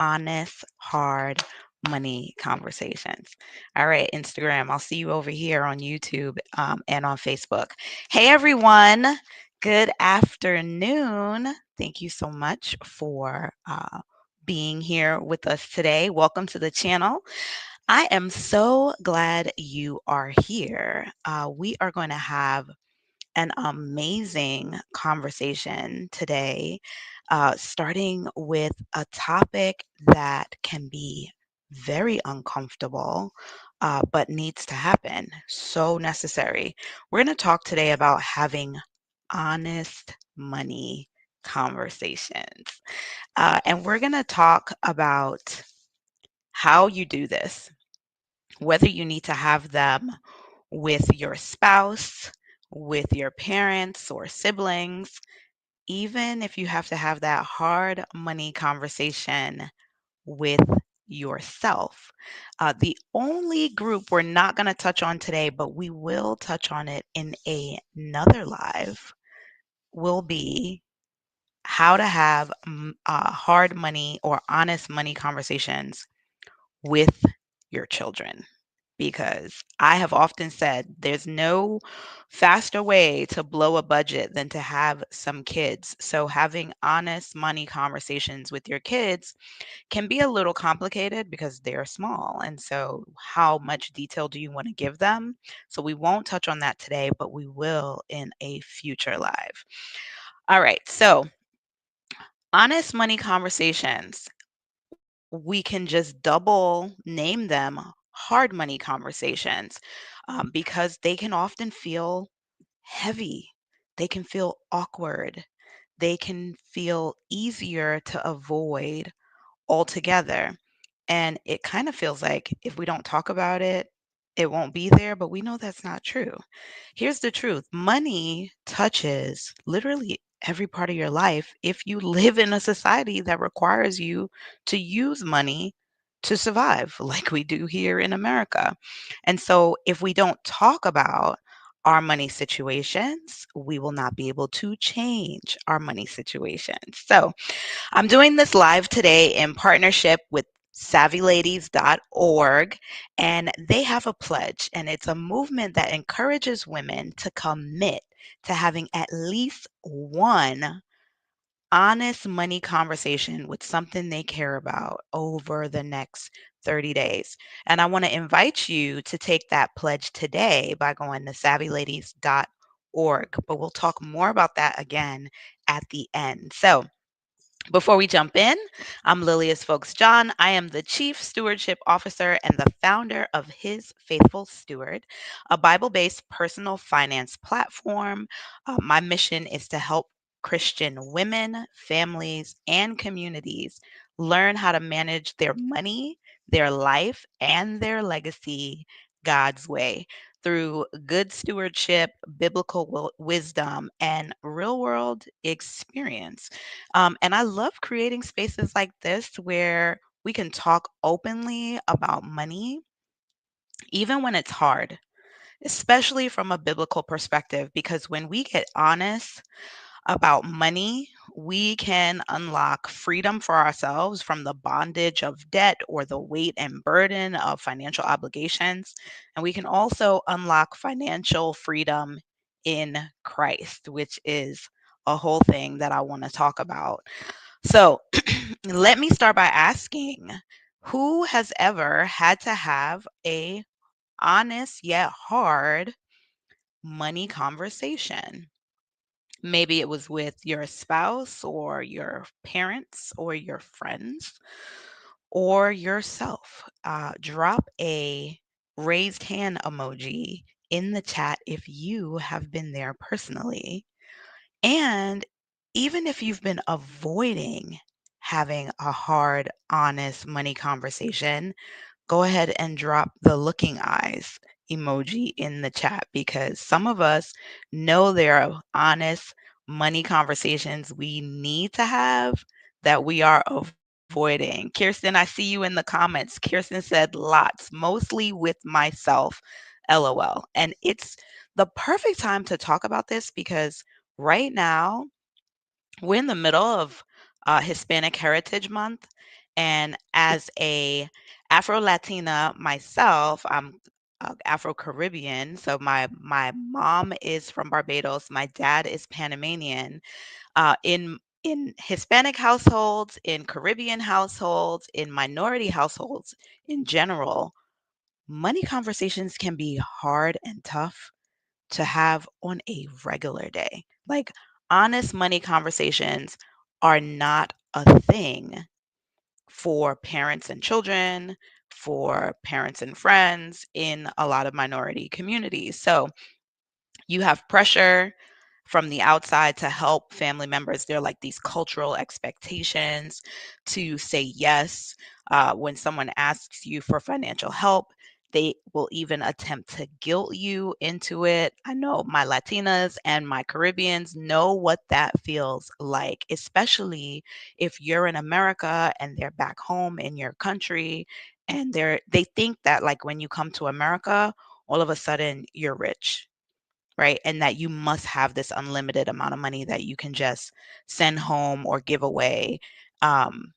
honest, hard money conversations. All right, Instagram, I'll see you over here on YouTube and on Facebook. Hey, everyone. Good afternoon. Thank you so much for being here with us today. Welcome to the channel. I am so glad you are here. We are going to have an amazing conversation today, starting with a topic that can be very uncomfortable, but needs to happen. So necessary. We're going to talk today about having honest money conversations. And we're going to talk about how you do this, whether you need to have them with your spouse, with your parents or siblings, even if you have to have that hard money conversation with yourself. The only group we're not going to touch on today, but we will touch on it in another live, will be how to have hard money or honest money conversations with your children. Because I have often said there's no faster way to blow a budget than to have some kids. So, having honest money conversations with your kids can be a little complicated because they're small. And so, how much detail do you want to give them? So, we won't touch on that today, but we will in a future live. All right. So, honest money conversations, we can just double name them hard money conversations, because they can often feel heavy. They can feel awkward. They can feel easier to avoid altogether. And it kind of feels like if we don't talk about it, it won't be there, but we know that's not true. Here's the truth: money touches literally every part of your life if you live in a society that requires you to use money to survive, like we do here in America. And so, if we don't talk about our money situations, we will not be able to change our money situations. So, I'm doing this live today in partnership with SavvyLadies.org, and they have a pledge, and it's a movement that encourages women to commit to having at least one honest money conversation with something they care about over the next 30 days. And I want to invite you to take that pledge today by going to SavvyLadies.org. But we'll talk more about that again at the end. So, before we jump in, I'm Lilius Folks John. I am the Chief Stewardship Officer and the founder of His Faithful Steward, a Bible based personal finance platform. My mission is to help Christian women, families, and communities learn how to manage their money, their life, and their legacy God's way through good stewardship, biblical wisdom, and real world experience. And I love creating spaces like this where we can talk openly about money, even when it's hard, especially from a biblical perspective, because when we get honest about money, we can unlock freedom for ourselves from the bondage of debt or the weight and burden of financial obligations. And we can also unlock financial freedom in Christ, which is a whole thing that I want to talk about. So, let me start by asking, who has ever had to have a honest yet hard money conversation? Maybe it was with your spouse or your parents or your friends or yourself. Drop a raised hand emoji in the chat if you have been there personally. And even if you've been avoiding having a hard, honest money conversation, go ahead and drop the looking eyes emoji in the chat, because some of us know there are honest money conversations we need to have that we are avoiding. Kirsten, I see you in the comments. Kirsten said lots, mostly with myself, LOL. And it's the perfect time to talk about this because right now we're in the middle of Hispanic Heritage Month, And as a Afro Latina myself, I'm Afro Caribbean. So my mom is from Barbados. My dad is Panamanian. In Hispanic households, in Caribbean households, in minority households in general, money conversations can be hard and tough to have on a regular day. Like, honest money conversations are not a thing for parents and children, for parents and friends in a lot of minority communities. So, you have pressure from the outside to help family members. They're like these cultural expectations to say yes. When someone asks you for financial help, they will even attempt to guilt you into it. I know my Latinas and my Caribbeans know what that feels like, especially if you're in America and they're back home in your country, and they think that, like, when you come to America, all of a sudden you're rich, right? And that you must have this unlimited amount of money that you can just send home or give away, um,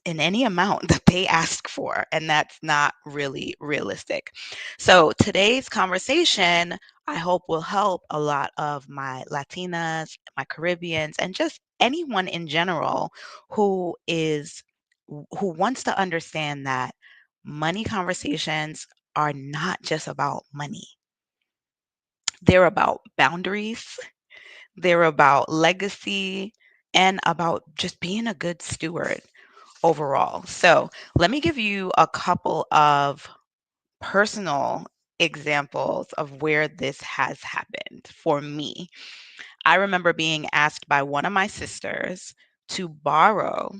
in any amount that they ask for. And that's not really realistic. So today's conversation, I hope, will help a lot of my Latinas, my Caribbeans, and just anyone in general who is who wants to understand that money conversations are not just about money. They're about boundaries, they're about legacy, and about just being a good steward overall. So, let me give you a couple of personal examples of where this has happened for me. I remember being asked by one of my sisters to borrow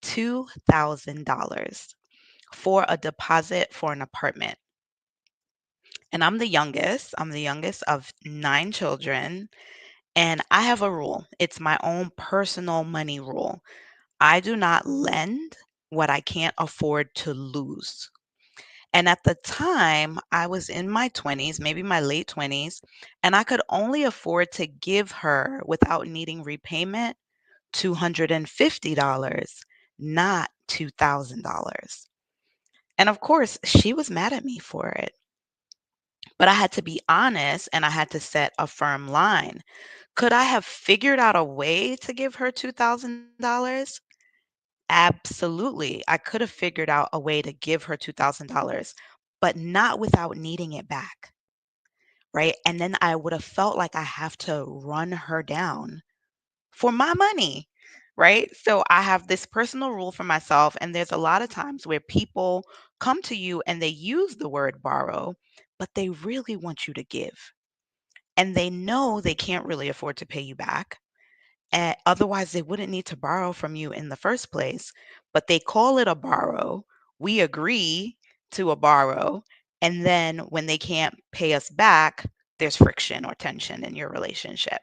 $2,000 for a deposit for an apartment. And I'm the youngest. I'm the youngest of 9 children. And I have a rule. It's my own personal money rule. I do not lend what I can't afford to lose. And at the time, I was in my 20s, maybe my late 20s, and I could only afford to give her, without needing repayment, $250, not $2,000. And of course, she was mad at me for it. But I had to be honest and I had to set a firm line. Could I have figured out a way to give her $2,000? Absolutely. I could have figured out a way to give her $2,000, but not without needing it back, right? And then I would have felt like I have to run her down for my money, right? So I have this personal rule for myself, and there's a lot of times where people come to you and they use the word borrow, but they really want you to give. And they know they can't really afford to pay you back. Otherwise, they wouldn't need to borrow from you in the first place. But they call it a borrow. We agree to a borrow. And then when they can't pay us back, there's friction or tension in your relationship.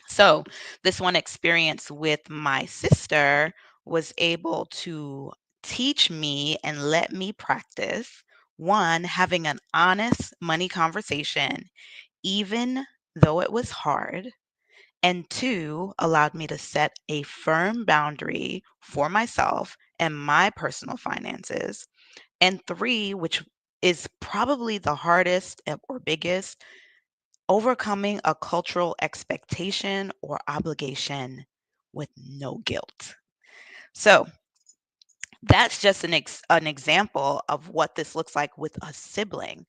So, this one experience with my sister was able to teach me and let me practice one, having an honest money conversation, even though it was hard, and two, allowed me to set a firm boundary for myself and my personal finances. And three, which is probably the hardest or biggest, overcoming a cultural expectation or obligation with no guilt. So that's just an example of what this looks like with a sibling.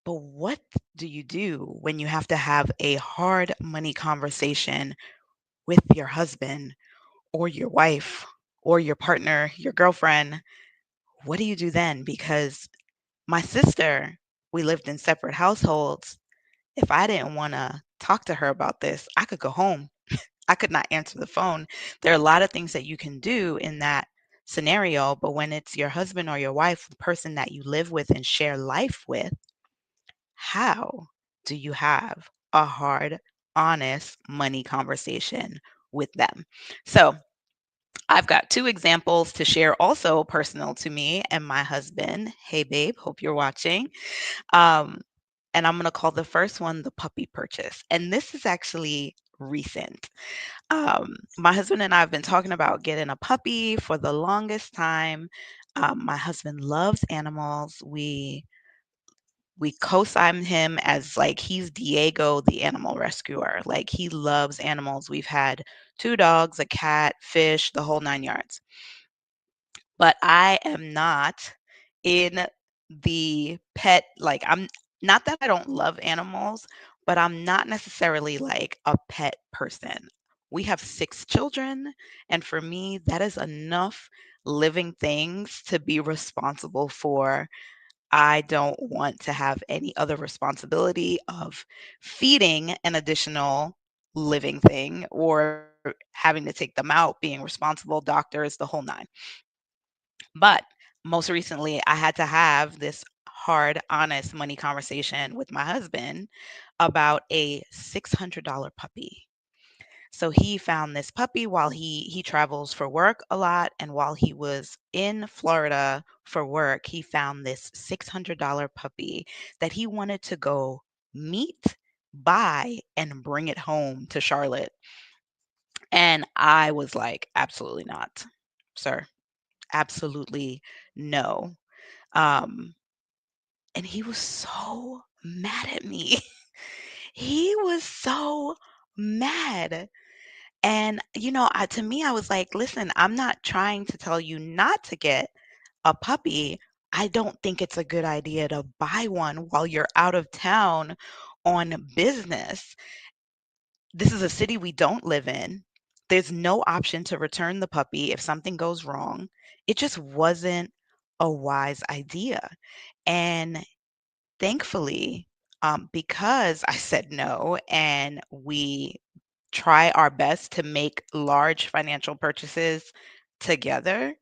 But what do you do when you have to have a hard money conversation with your husband or your wife or your partner, your girlfriend? What do you do then? Because my sister, we lived in separate households. If I didn't want to talk to her about this, I could go home. I could not answer the phone. There are a lot of things that you can do in that scenario, but when it's your husband or your wife, the person that you live with and share life with, how do you have a hard, honest money conversation with them? So, I've got two examples to share, also personal to me and my husband. Hey, babe, hope you're watching. Um, and I'm going to call the first one the puppy purchase. And this is actually recent. My husband and I have been talking about getting a puppy for the longest time. My husband loves animals. We co-sign him as like he's Diego the animal rescuer. Like he loves animals. We've had two dogs, a cat, fish, the whole nine yards. But I am not in the pet, like I'm not that I don't love animals, but I'm not necessarily like a pet person. We have 6 children, and for me, that is enough living things to be responsible for. I don't want to have any other responsibility of feeding an additional living thing or having to take them out, being responsible, doctors, the whole 9. But most recently, I had to have this hard, honest money conversation with my husband about a $600 puppy. So he found this puppy while he travels for work a lot, and while he was in Florida for work, he found this $600 puppy that he wanted to go meet, buy, and bring it home to Charlotte. And I was like, absolutely not, sir. Absolutely no. Um, and he was so mad at me. He was so mad. And, to me, I was like, listen, I'm not trying to tell you not to get a puppy. I don't think it's a good idea to buy one while you're out of town on business. This is a city we don't live in. There's no option to return the puppy if something goes wrong. It just wasn't a wise idea. And thankfully, because I said no and we try our best to make large financial purchases together,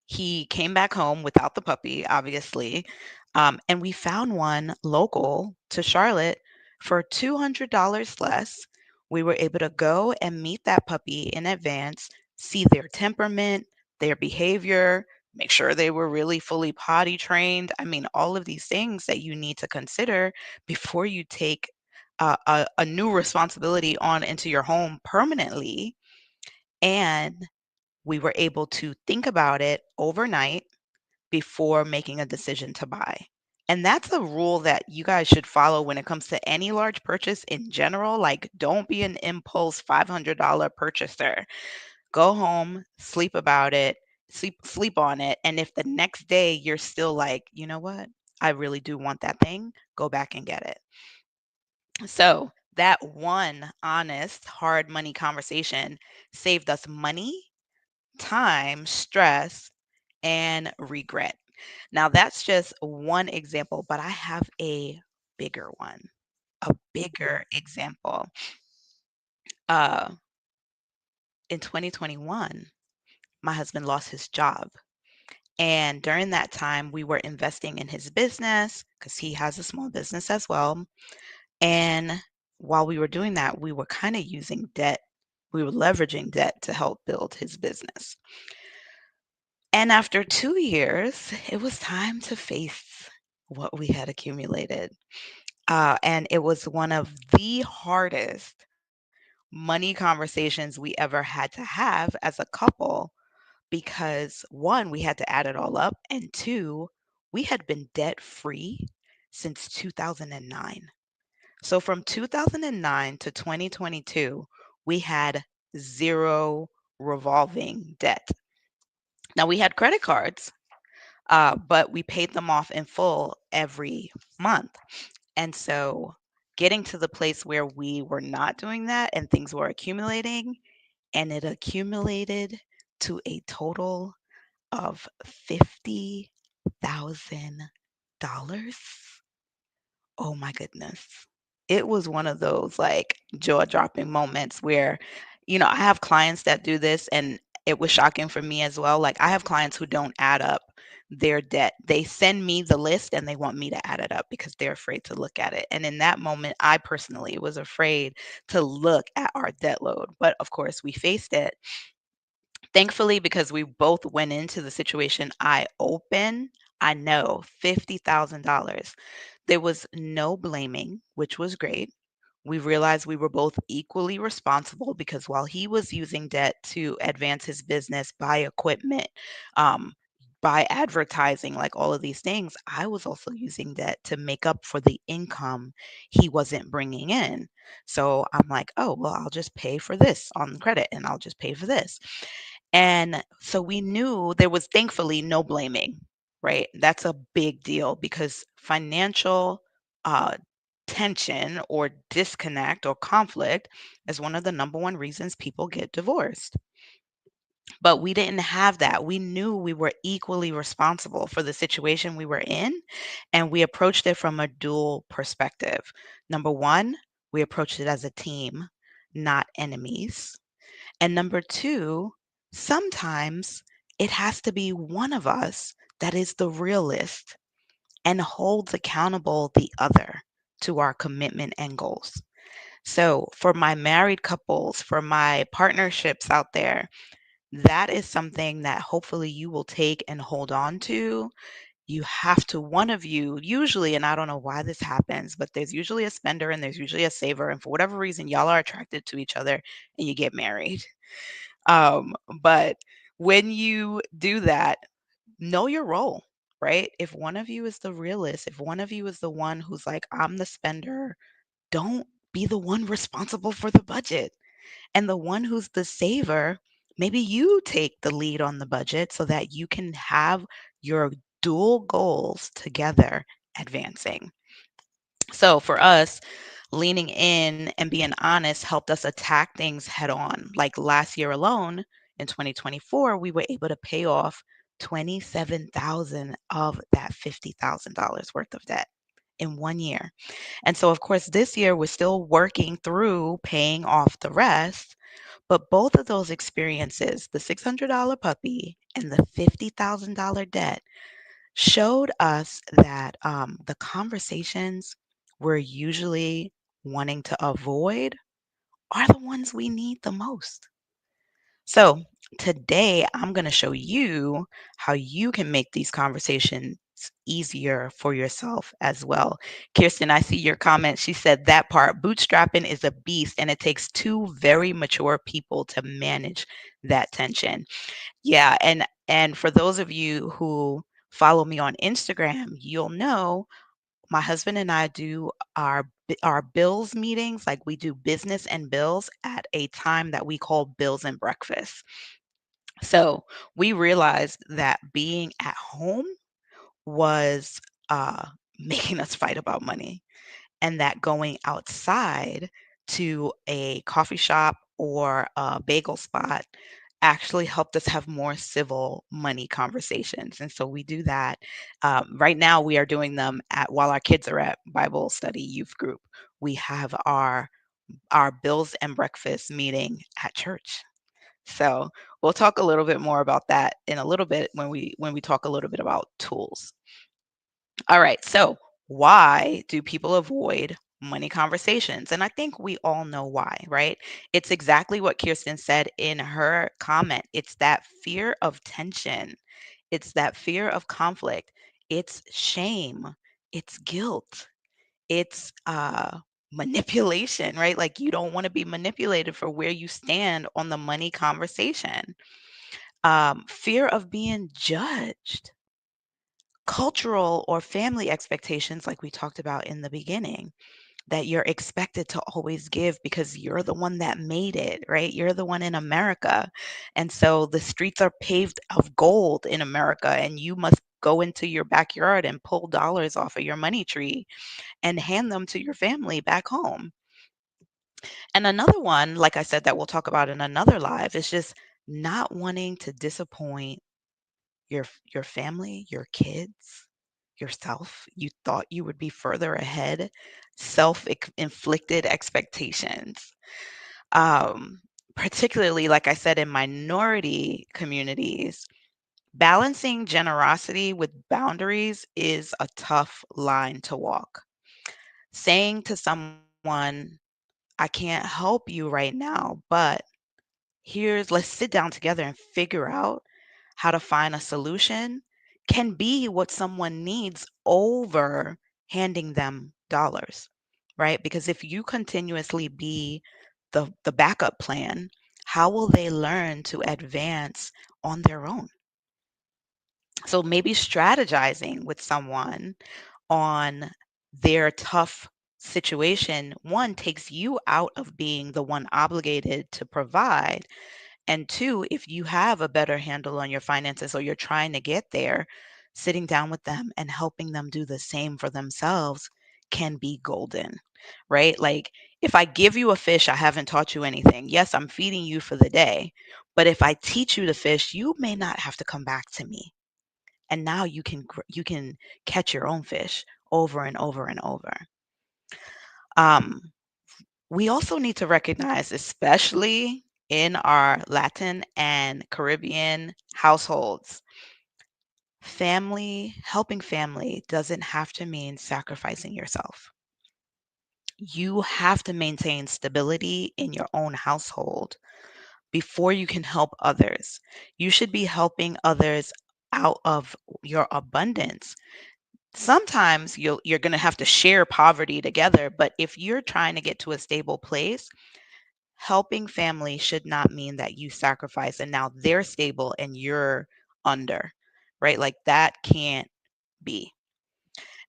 he came back home without the puppy, obviously, and we found one local to Charlotte for $200 less. We were able to go and meet that puppy in advance, see their temperament, their behavior, make sure they were really fully potty trained. I mean, all of these things that you need to consider before you take a new responsibility on into your home permanently. And we were able to think about it overnight before making a decision to buy. And that's a rule that you guys should follow when it comes to any large purchase in general. Like, don't be an impulse $500 purchaser. Go home, sleep about it, sleep on it. And if the next day you're still like, you know what? I really do want that thing, go back and get it. So that one honest, hard money conversation saved us money, time, stress, and regret. Now, that's just one example, but I have a bigger one, a bigger example. Uh, in 2021, my husband lost his job. And during that time, we were investing in his business because he has a small business as well. And while we were doing that, we were kind of using debt. We were leveraging debt to help build his business. And after 2 years, it was time to face what we had accumulated. And it was one of the hardest money conversations we ever had to have as a couple because one, we had to add it all up, and two, we had been debt free since 2009. So from 2009 to 2022, we had zero revolving debt. Now we had credit cards, but we paid them off in full every month. And so getting to the place where we were not doing that and things were accumulating, and it accumulated to a total of $50,000. Oh my goodness. It was one of those like jaw-dropping moments where, I have clients that do this and it was shocking for me as well. Like I have clients who don't add up their debt. They send me the list and they want me to add it up because they're afraid to look at it. And in that moment, I personally was afraid to look at our debt load. But of course, we faced it. Thankfully, because we both went into the situation eye open, I know $50,000. There was no blaming, which was great. We realized we were both equally responsible because while he was using debt to advance his business, buy equipment, um, buy advertising, like all of these things, I was also using debt to make up for the income he wasn't bringing in. So I'm like, oh, well, I'll just pay for this on credit and I'll just pay for this. And so we knew there was thankfully no blaming, right? That's a big deal because financial uh, tension or disconnect or conflict is one of the number one reasons people get divorced. But we didn't have that. We knew we were equally responsible for the situation we were in, and we approached it from a dual perspective. Number one, we approached it as a team, not enemies. And number two, sometimes it has to be one of us that is the realist and holds accountable the other to our commitment and goals. So, for my married couples, for my partnerships out there, that is something that hopefully you will take and hold on to. You have to, one of you, usually, and I don't know why this happens, but there's usually a spender and there's usually a saver. And for whatever reason, y'all are attracted to each other and you get married. Um, but when you do that, know your role, right? If one of you is the realist, if one of you is the one who's like, I'm the spender, don't be the one responsible for the budget. And the one who's the saver, maybe you take the lead on the budget so that you can have your dual goals together advancing. So for us, leaning in and being honest helped us attack things head on. Like last year alone, in 2024, we were able to pay off 27,000 of that $50,000 worth of debt in 1 year. And so of course this year we're still working through paying off the rest, but both of those experiences, the $600 puppy and the $50,000 debt, showed us that the conversations we're usually wanting to avoid are the ones we need the most. So, today I'm going to show you how you can make these conversations easier for yourself as well. Kirsten, I see your comment. She said that part, bootstrapping is a beast and it takes two very mature people to manage that tension. Yeah, and for those of you who follow me on Instagram, you'll know my husband and I do our bills meetings, like we do business and bills at a time that we call bills and breakfast. So, we realized that being at home was making us fight about money and that going outside to a coffee shop or a bagel spot actually helped us have more civil money conversations. And so we do that. Right now, we are doing them at while our kids are at Bible study youth group. We have our bills and breakfast meeting at church. So we'll talk a little bit more about that in a little bit when we talk a little bit about tools. All right. So, why do people avoid money conversations? And I think we all know why, right? It's exactly what Kirsten said in her comment. It's that fear of tension, it's that fear of conflict, it's shame, it's guilt, it's manipulation, right? Like you don't want to be manipulated for where you stand on the money conversation. Fear of being judged, cultural or family expectations, like we talked about in the beginning, that you're expected to always give because you're the one that made it, right? You're the one in America. And so the streets are paved of gold in America, and you must go into your backyard and pull dollars off of your money tree and hand them to your family back home. And another one, like I said, that we'll talk about in another live is just not wanting to disappoint your family, your kids, yourself. You thought you would be further ahead. Self-inflicted expectations. Um, Particularly, like I said, in minority communities, balancing generosity with boundaries is a tough line to walk. Saying to someone, I can't help you right now, but let's sit down together and figure out how to find a solution can be what someone needs over handing them dollars. right? Because if you continuously be the backup plan, how will they learn to advance on their own? So maybe strategizing with someone on their tough situation, one, takes you out of being the one obligated to provide. And two, if you have a better handle on your finances or you're trying to get there, sitting down with them and helping them do the same for themselves can be golden, right? Like if I give you a fish, I haven't taught you anything. Yes, I'm feeding you for the day, but if I teach you to fish, you may not have to come back to me. And now you can catch your own fish over and over and over. Um, we also need to recognize, especially in our Latin and Caribbean households, helping family doesn't have to mean sacrificing yourself. You have to maintain stability in your own household before you can help others. You should be helping others out of your abundance. Sometimes you're going to have to share poverty together, but if you're trying to get to a stable place, helping family should not mean that you sacrifice and now they're stable and you're under, right? Like that can't be.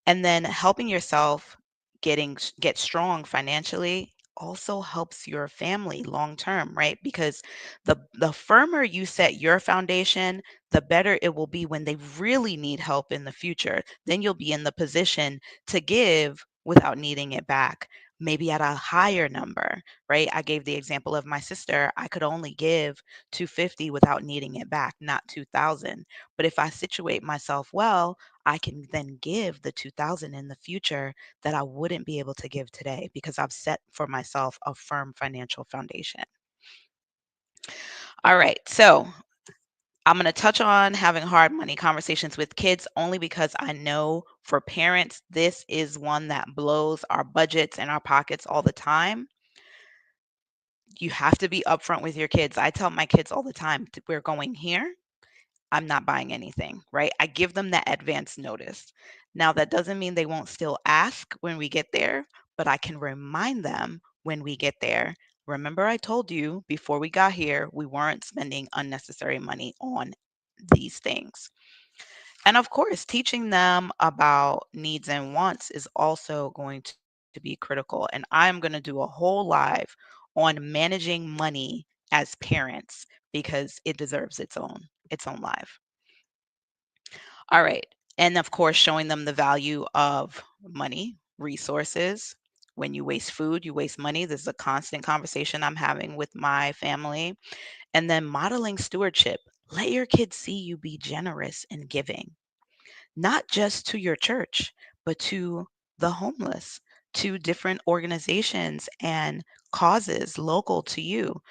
And then helping yourself get strong financially also helps your family long term, right? Because the firmer you set your foundation, the better it will be when they really need help in the future. Then you'll be in the position to give without needing it back, maybe at a higher number, right? I gave the example of my sister. I could only give 250 without needing it back, not 2000. But if I situate myself well, I can then give the 2000 in the future that I wouldn't be able to give today because I've set for myself a firm financial foundation. All right. So I'm going to touch on having hard money conversations with kids only because I know for parents, this is one that blows our budgets and our pockets all the time. You have to be upfront with your kids. I tell my kids all the time, we're going here. I'm not buying anything, right? I give them that advance notice. Now, that doesn't mean they won't still ask when we get there, but I can remind them when we get there. Remember, I told you before we got here, we weren't spending unnecessary money on these things. And of course, teaching them about needs and wants is also going to be critical. And I'm going to do a whole live on managing money as parents because it deserves its own live. All right. And of course, showing them the value of money, resources. When you waste food, you waste money. This is a constant conversation I'm having with my family. And then modeling stewardship. Let your kids see you be generous and giving, not just to your church, but to the homeless, to different organizations and causes local to you.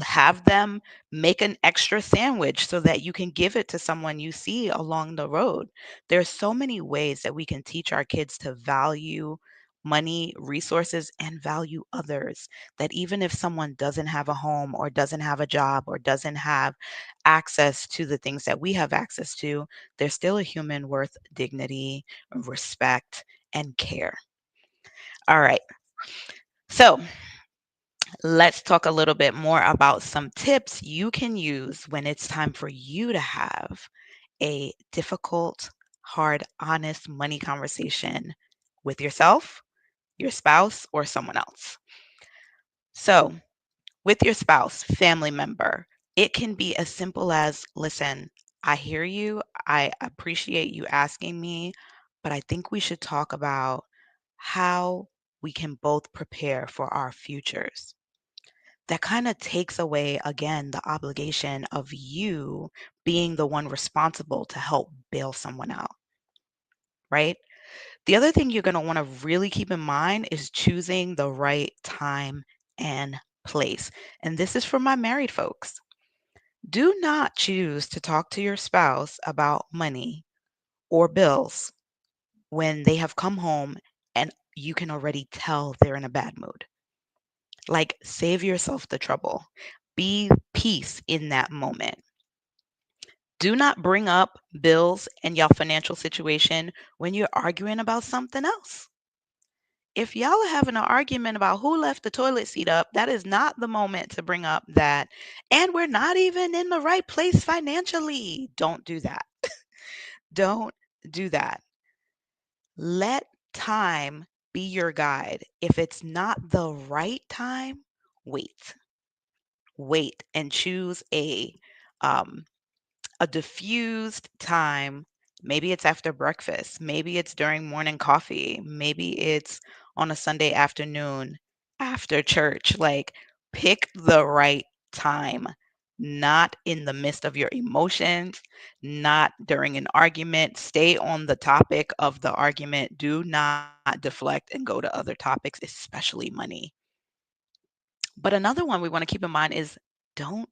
Have them make an extra sandwich so that you can give it to someone you see along the road. There's so many ways that we can teach our kids to value money, resources, and value others. That even if someone doesn't have a home or doesn't have a job or doesn't have access to the things that we have access to, they're still a human worth dignity, respect, and care. All right. So, let's talk a little bit more about some tips you can use when it's time for you to have a difficult, hard, honest money conversation with yourself, your spouse, or someone else. So, with your spouse, family member, it can be as simple as, listen, I hear you. I appreciate you asking me, but I think we should talk about how we can both prepare for our futures. That kind of takes away, again, the obligation of you being the one responsible to help bail someone out, right? The other thing you're going to want to really keep in mind is choosing the right time and place. And this is for my married folks. Do not choose to talk to your spouse about money or bills when they have come home and you can already tell they're in a bad mood. Like, save yourself the trouble. Be peace in that moment. Do not bring up bills and your financial situation when you're arguing about something else. If y'all are having an argument about who left the toilet seat up, that is not the moment to bring up that. And we're not even in the right place financially. Don't do that. Don't do that. Let time be your guide. If it's not the right time, wait. Wait and choose um, a diffused time. Maybe it's after breakfast. Maybe it's during morning coffee. Maybe it's on a Sunday afternoon after church. Like, pick the right time, not in the midst of your emotions, not during an argument. Stay on the topic of the argument. Do not deflect and go to other topics, especially money. But another one we want to keep in mind is don't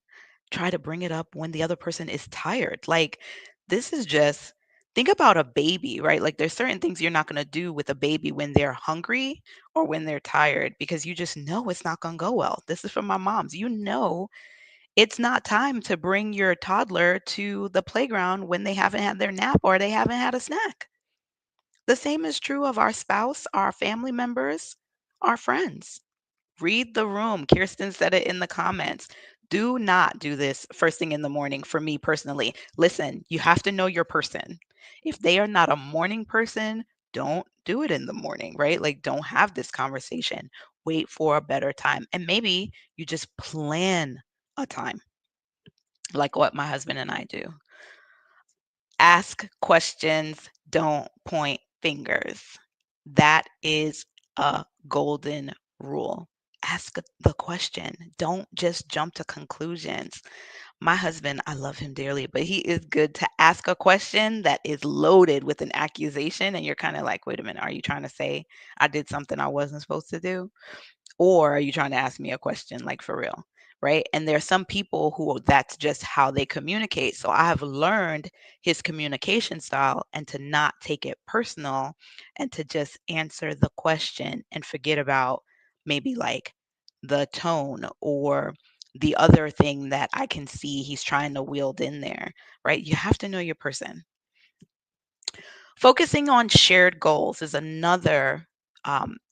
try to bring it up when the other person is tired. Like, this is just think about a baby, right? Like, there's certain things you're not going to do with a baby when they're hungry or when they're tired because you just know it's not going to go well. This is from my moms. You know, it's not time to bring your toddler to the playground when they haven't had their nap or they haven't had a snack. The same is true of our spouse, our family members, our friends. Read the room. Kirsten said it in the comments. Do not do this first thing in the morning for me personally. Listen, you have to know your person. If they are not a morning person, don't do it in the morning, right? Like, don't have this conversation. Wait for a better time. And maybe you just plan a time, like what my husband and I do. Ask questions, don't point fingers. That is a golden rule. Ask the question. Don't just jump to conclusions. My husband, I love him dearly, but he is good to ask a question that is loaded with an accusation. And you're kind of like, wait a minute, are you trying to say I did something I wasn't supposed to do? Or are you trying to ask me a question like for real? Right. And there are some people who that's just how they communicate. So I have learned his communication style and to not take it personal and to just answer the question and forget about maybe like the tone or the other thing that I can see he's trying to wield in there. Right. You have to know your person. Focusing on shared goals is another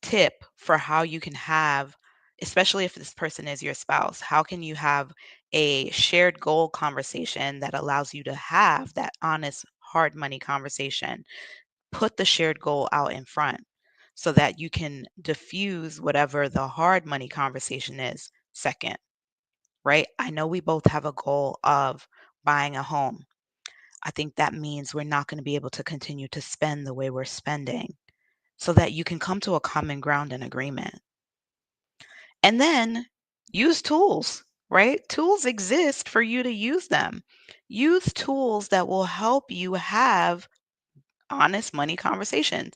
tip for how you can have, especially if this person is your spouse, how can you have a shared goal conversation that allows you to have that honest, hard money conversation? Put the shared goal out in front so that you can diffuse whatever the hard money conversation is second, right? I know we both have a goal of buying a home. I think that means we're not going to be able to continue to spend the way we're spending so that you can come to a common ground and agreement. And then use tools, right? Tools exist for you to use them. Use tools that will help you have honest money conversations.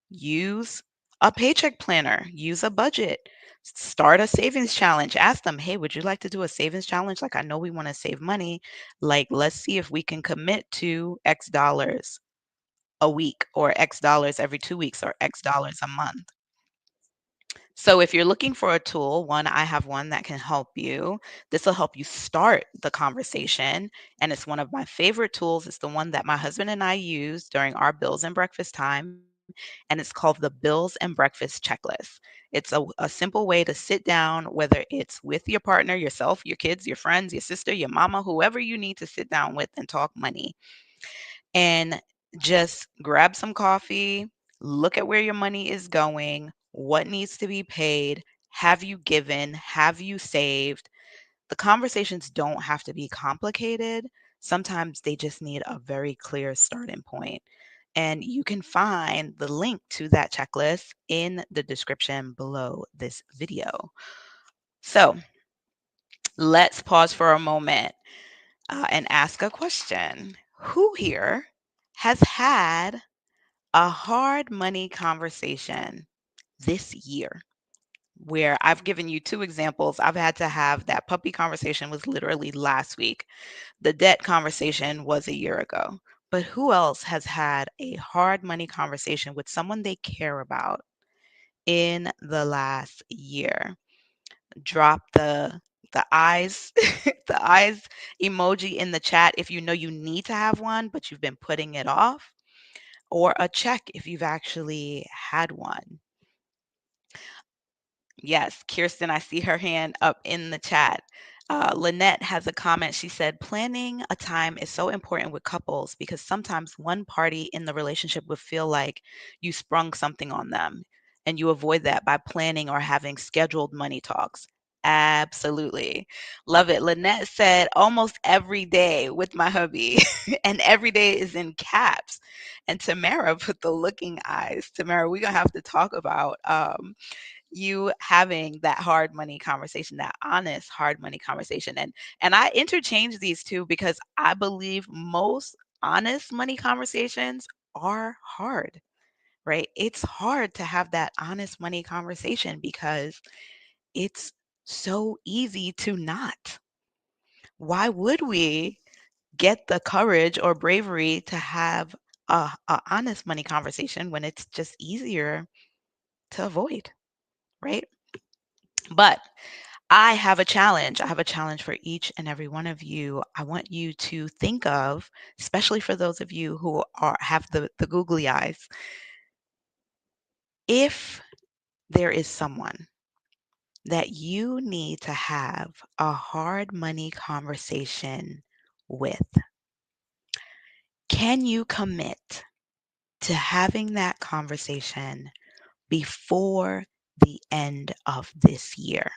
Use a paycheck planner, use a budget, start a savings challenge. Ask them, hey, would you like to do a savings challenge? Like, I know we want to save money. Like, let's see if we can commit to X dollars a week or X dollars every 2 weeks or X dollars a month. So if you're looking for a tool, one, I have one that can help you. This will help you start the conversation. And it's one of my favorite tools. It's the one that my husband and I use during our bills and breakfast time. And it's called the Bills and Breakfast Checklist. It's a simple way to sit down, whether it's with your partner, yourself, your kids, your friends, your sister, your mama, whoever you need to sit down with and talk money and just grab some coffee, look at where your money is going, what needs to be paid, have you given, have you saved. The conversations don't have to be complicated. Sometimes they just need a very clear starting point. And you can find the link to that checklist in the description below this video. So let's pause for a moment and ask a question. Who here has had a hard money conversation this year? Where I've given you two examples. I've had to have that puppy conversation was literally last week. The debt conversation was a year ago. But who else has had a hard money conversation with someone they care about in the last year? Drop the eyes the eyes emoji in the chat if you know you need to have one but you've been putting it off, or a check if you've actually had one. Yes, Kirsten, I see her hand up in the chat. Lynette has a comment. She said, planning a time is so important with couples because sometimes one party in the relationship would feel like you sprung something on them, and you avoid that by planning or having scheduled money talks. Absolutely. Love it. Lynette said, almost every day with my hubby, and every day is in caps. And Tamara put the looking eyes. Tamara, we're going to have to talk about you having that hard money conversation, that honest hard money conversation. And I interchange these two because I believe most honest money conversations are hard, right? It's hard to have that honest money conversation because it's so easy to not. Why would we get the courage or bravery to have a honest money conversation when it's just easier to avoid, right? But I have a challenge. I have a challenge for each and every one of you. I want you to think of, especially for those of you who have the googly eyes, if there is someone that you need to have a hard money conversation with, can you commit to having that conversation before the end of this year?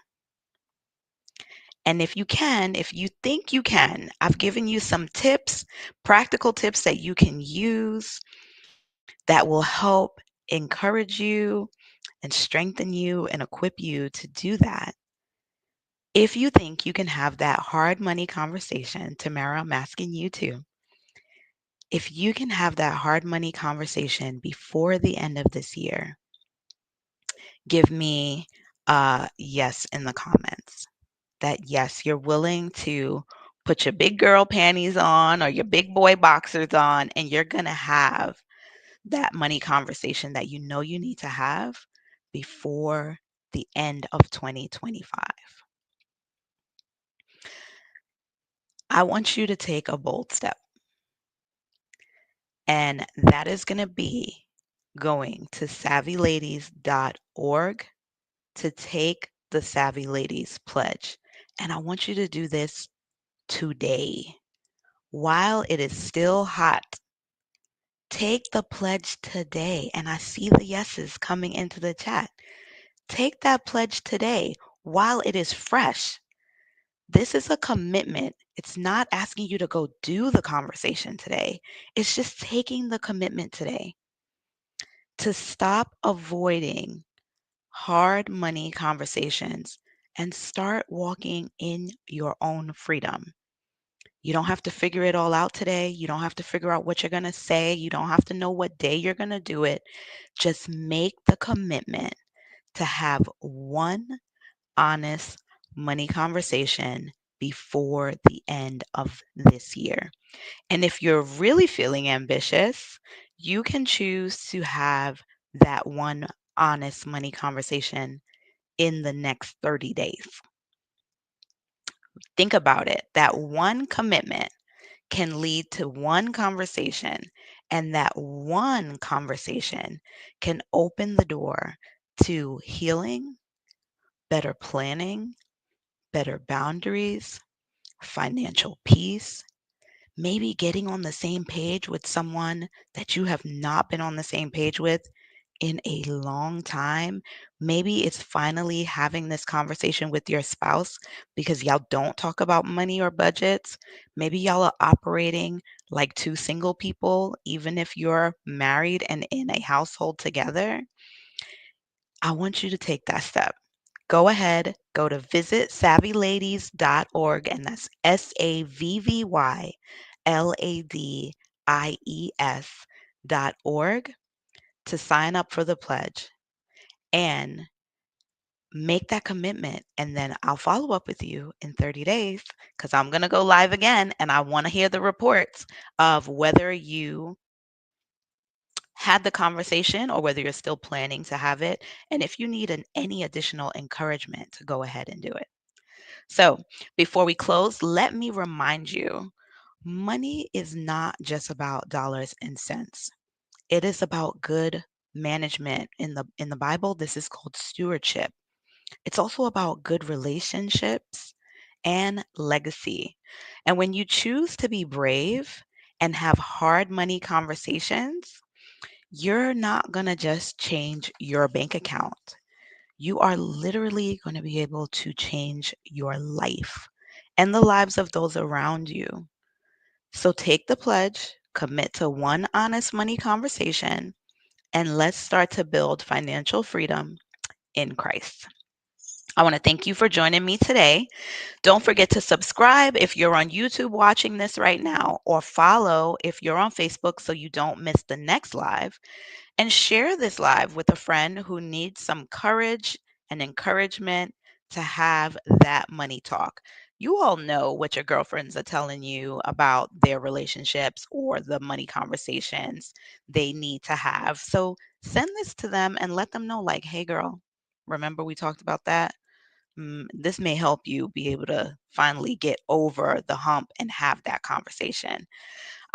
And if you can, if you think you can, I've given you some tips, practical tips that you can use that will help encourage you and strengthen you and equip you to do that. If you think you can have that hard money conversation, Tamara, I'm asking you to. If you can have that hard money conversation before the end of this year, give me a yes in the comments. That yes, you're willing to put your big girl panties on or your big boy boxers on, and you're going to have that money conversation that you know you need to have before the end of 2025. I want you to take a bold step, and that is going to be going to savvyladies.org to take the Savvy Ladies Pledge. And I want you to do this today while it is still hot. Take the pledge today. And I see the yeses coming into the chat. Take that pledge today while it is fresh. This is a commitment. It's not asking you to go do the conversation today, it's just taking the commitment today to stop avoiding hard money conversations and start walking in your own freedom. You don't have to figure it all out today. You don't have to figure out what you're going to say. You don't have to know what day you're going to do it. Just make the commitment to have one honest money conversation before the end of this year. And if you're really feeling ambitious, you can choose to have that one honest money conversation in the next 30 days. Think about it. That one commitment can lead to one conversation, and that one conversation can open the door to healing, better planning, better boundaries, financial peace, maybe getting on the same page with someone that you have not been on the same page with in a long time. Maybe it's finally having this conversation with your spouse because y'all don't talk about money or budgets. Maybe y'all are operating like two single people, even if you're married and in a household together. I want you to take that step. Go ahead, go to visit savvyladies.org, and that's savvyladies.org to sign up for the pledge and make that commitment. And then I'll follow up with you in 30 days because I'm going to go live again and I want to hear the reports of whether you had the conversation or whether you're still planning to have it. And if you need any additional encouragement to go ahead and do it. So, before we close, let me remind you money is not just about dollars and cents. It is about good management. In the Bible, this is called stewardship. It's also about good relationships and legacy. And when you choose to be brave and have hard money conversations, you're not going to just change your bank account. You are literally going to be able to change your life and the lives of those around you. So take the pledge, commit to one honest money conversation, and let's start to build financial freedom in Christ. I want to thank you for joining me today. Don't forget to subscribe if you're on YouTube watching this right now, or follow if you're on Facebook so you don't miss the next live. And share this live with a friend who needs some courage and encouragement to have that money talk. You all know what your girlfriends are telling you about their relationships or the money conversations they need to have. So send this to them and let them know, like, hey, girl, remember we talked about that? This may help you be able to finally get over the hump and have that conversation.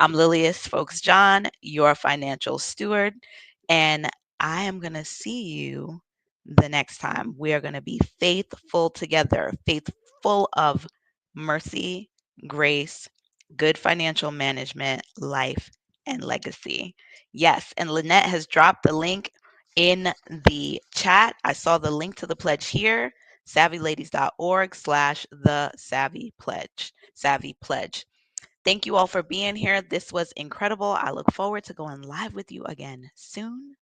I'm Lilius Folks John, your financial steward, and I am going to see you the next time. We are going to be faithful together, faithful of mercy, grace, good financial management, life, and legacy. Yes, and Lynette has dropped the link in the chat. I saw the link to the pledge here, savvyladies.org/the savvy pledge. Thank you all for being here. This was incredible. I look forward to going live with you again soon.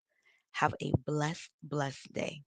Have a blessed day.